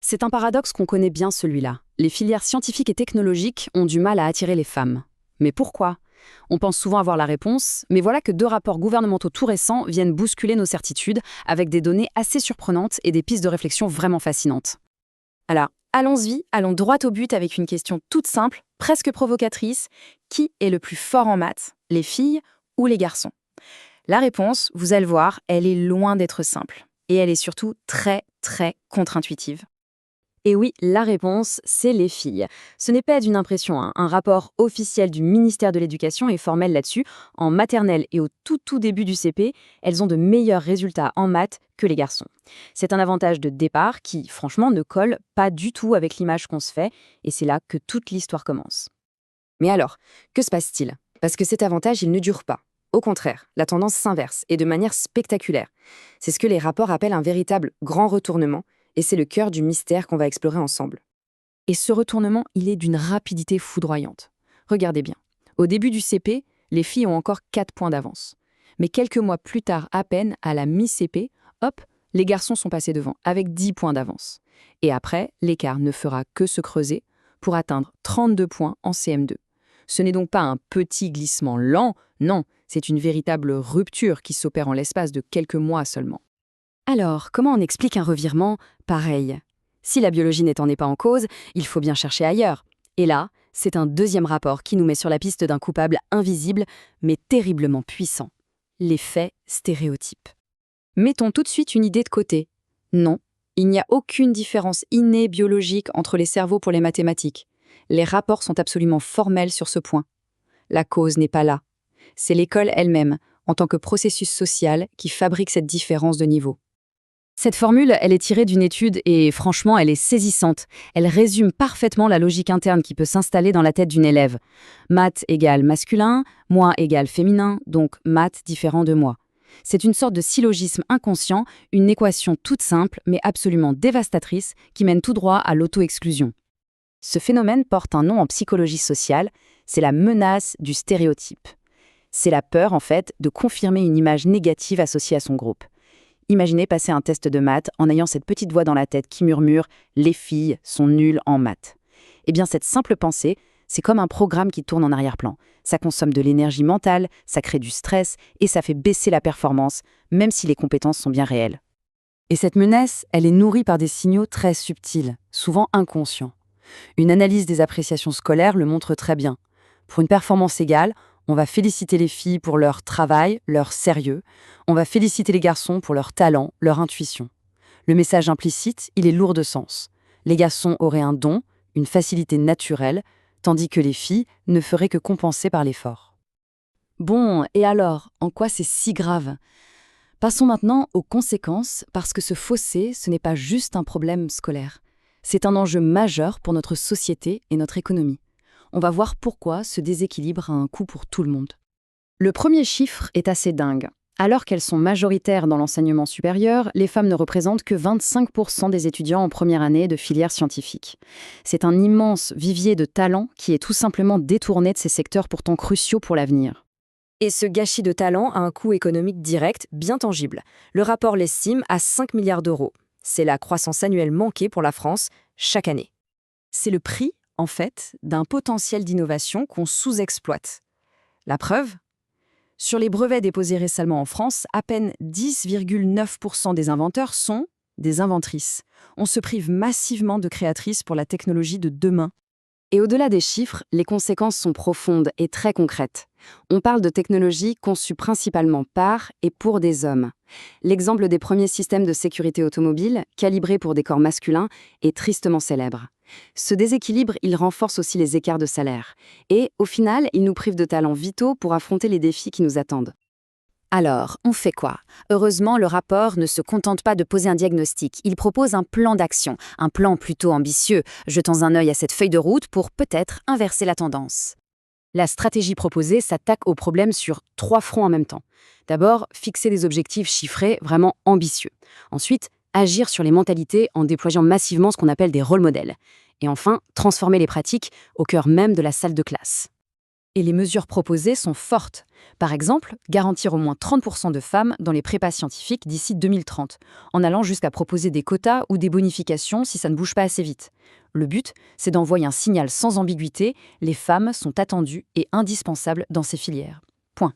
C'est un paradoxe qu'on connaît bien celui-là. Les filières scientifiques et technologiques ont du mal à attirer les femmes. Mais pourquoi? On pense souvent avoir la réponse, mais voilà que deux rapports gouvernementaux tout récents viennent bousculer nos certitudes avec des données assez surprenantes et des pistes de réflexion vraiment fascinantes. Alors, allons-y, allons droit au but avec une question toute simple, presque provocatrice. Qui est le plus fort en maths, les filles ou les garçons? La réponse, vous allez le voir, elle est loin d'être simple. Et elle est surtout très, très contre-intuitive. Et oui, la réponse, c'est les filles. Ce n'est pas d'une impression, hein. Un rapport officiel du ministère de l'Éducation est formel là-dessus. En maternelle et au tout début du CP, elles ont de meilleurs résultats en maths que les garçons. C'est un avantage de départ qui, franchement, ne colle pas du tout avec l'image qu'on se fait, et c'est là que toute l'histoire commence. Mais alors, que se passe-t-il? Parce que cet avantage, il ne dure pas. Au contraire, la tendance s'inverse, et de manière spectaculaire. C'est ce que les rapports appellent un véritable grand retournement, et c'est le cœur du mystère qu'on va explorer ensemble. Et ce retournement, il est d'une rapidité foudroyante. Regardez bien. Au début du CP, les filles ont encore 4 points d'avance. Mais quelques mois plus tard, à peine, à la mi-CP, hop, les garçons sont passés devant, avec 10 points d'avance. Et après, l'écart ne fera que se creuser pour atteindre 32 points en CM2. Ce n'est donc pas un petit glissement lent, non, c'est une véritable rupture qui s'opère en l'espace de quelques mois seulement. Alors, comment on explique un revirement pareil? Si la biologie n'en est pas en cause, il faut bien chercher ailleurs. Et là, c'est un deuxième rapport qui nous met sur la piste d'un coupable invisible, mais terriblement puissant. L'effet stéréotype. Mettons tout de suite une idée de côté. Non, il n'y a aucune différence innée biologique entre les cerveaux pour les mathématiques. Les rapports sont absolument formels sur ce point. La cause n'est pas là. C'est l'école elle-même, en tant que processus social, qui fabrique cette différence de niveau. Cette formule, elle est tirée d'une étude et franchement, elle est saisissante. Elle résume parfaitement la logique interne qui peut s'installer dans la tête d'une élève. Maths égale masculin, moi égale féminin, donc maths différent de moi. C'est une sorte de syllogisme inconscient, une équation toute simple mais absolument dévastatrice qui mène tout droit à l'auto-exclusion. Ce phénomène porte un nom en psychologie sociale, c'est la menace du stéréotype. C'est la peur, en fait, de confirmer une image négative associée à son groupe. Imaginez passer un test de maths en ayant cette petite voix dans la tête qui murmure « Les filles sont nulles en maths ». Eh bien, cette simple pensée, c'est comme un programme qui tourne en arrière-plan. Ça consomme de l'énergie mentale, ça crée du stress et ça fait baisser la performance, même si les compétences sont bien réelles. Et cette menace, elle est nourrie par des signaux très subtils, souvent inconscients. Une analyse des appréciations scolaires le montre très bien. Pour une performance égale, on va féliciter les filles pour leur travail, leur sérieux. On va féliciter les garçons pour leur talent, leur intuition. Le message implicite, il est lourd de sens. Les garçons auraient un don, une facilité naturelle, tandis que les filles ne feraient que compenser par l'effort. Bon, et alors, en quoi c'est si grave? Passons maintenant aux conséquences, parce que ce fossé, ce n'est pas juste un problème scolaire. C'est un enjeu majeur pour notre société et notre économie. On va voir pourquoi ce déséquilibre a un coût pour tout le monde. Le premier chiffre est assez dingue. Alors qu'elles sont majoritaires dans l'enseignement supérieur, les femmes ne représentent que 25% des étudiants en première année de filière scientifique. C'est un immense vivier de talents qui est tout simplement détourné de ces secteurs pourtant cruciaux pour l'avenir. Et ce gâchis de talent a un coût économique direct bien tangible. Le rapport l'estime à 5 milliards d'euros. C'est la croissance annuelle manquée pour la France chaque année. C'est le prix, en fait, d'un potentiel d'innovation qu'on sous-exploite. La preuve? Sur les brevets déposés récemment en France, à peine 10,9% des inventeurs sont des inventrices. On se prive massivement de créatrices pour la technologie de demain. Et au-delà des chiffres, les conséquences sont profondes et très concrètes. On parle de technologies conçues principalement par et pour des hommes. L'exemple des premiers systèmes de sécurité automobile, calibrés pour des corps masculins, est tristement célèbre. Ce déséquilibre, il renforce aussi les écarts de salaire. Et, au final, il nous prive de talents vitaux pour affronter les défis qui nous attendent. Alors, on fait quoi? Heureusement, le rapport ne se contente pas de poser un diagnostic. Il propose un plan d'action, un plan plutôt ambitieux, jetant un œil à cette feuille de route pour peut-être inverser la tendance. La stratégie proposée s'attaque au problème sur 3 fronts en même temps. D'abord, fixer des objectifs chiffrés vraiment ambitieux. Ensuite, agir sur les mentalités en déployant massivement ce qu'on appelle des rôles modèles. Et enfin, transformer les pratiques au cœur même de la salle de classe. Et les mesures proposées sont fortes. Par exemple, garantir au moins 30% de femmes dans les prépas scientifiques d'ici 2030, en allant jusqu'à proposer des quotas ou des bonifications si ça ne bouge pas assez vite. Le but, c'est d'envoyer un signal sans ambiguïté, les femmes sont attendues et indispensables dans ces filières. Point.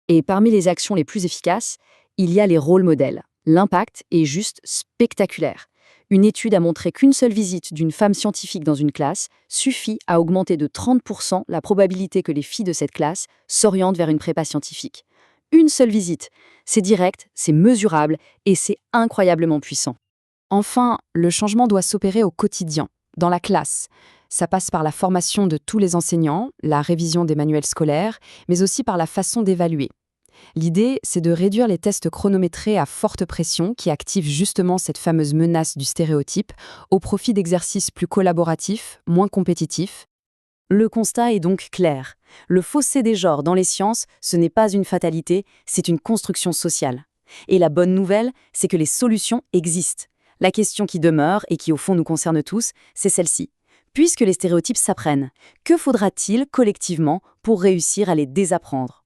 Et parmi les actions les plus efficaces, il y a les rôles modèles. L'impact est juste spectaculaire. Une étude a montré qu'une seule visite d'une femme scientifique dans une classe suffit à augmenter de 30% la probabilité que les filles de cette classe s'orientent vers une prépa scientifique. Une seule visite. C'est direct, c'est mesurable et c'est incroyablement puissant. Enfin, le changement doit s'opérer au quotidien, dans la classe. Ça passe par la formation de tous les enseignants, la révision des manuels scolaires, mais aussi par la façon d'évaluer. L'idée, c'est de réduire les tests chronométrés à forte pression qui activent justement cette fameuse menace du stéréotype au profit d'exercices plus collaboratifs, moins compétitifs. Le constat est donc clair. Le fossé des genres dans les sciences, ce n'est pas une fatalité, c'est une construction sociale. Et la bonne nouvelle, c'est que les solutions existent. La question qui demeure, et qui au fond nous concerne tous, c'est celle-ci. Puisque les stéréotypes s'apprennent, que faudra-t-il collectivement pour réussir à les désapprendre ?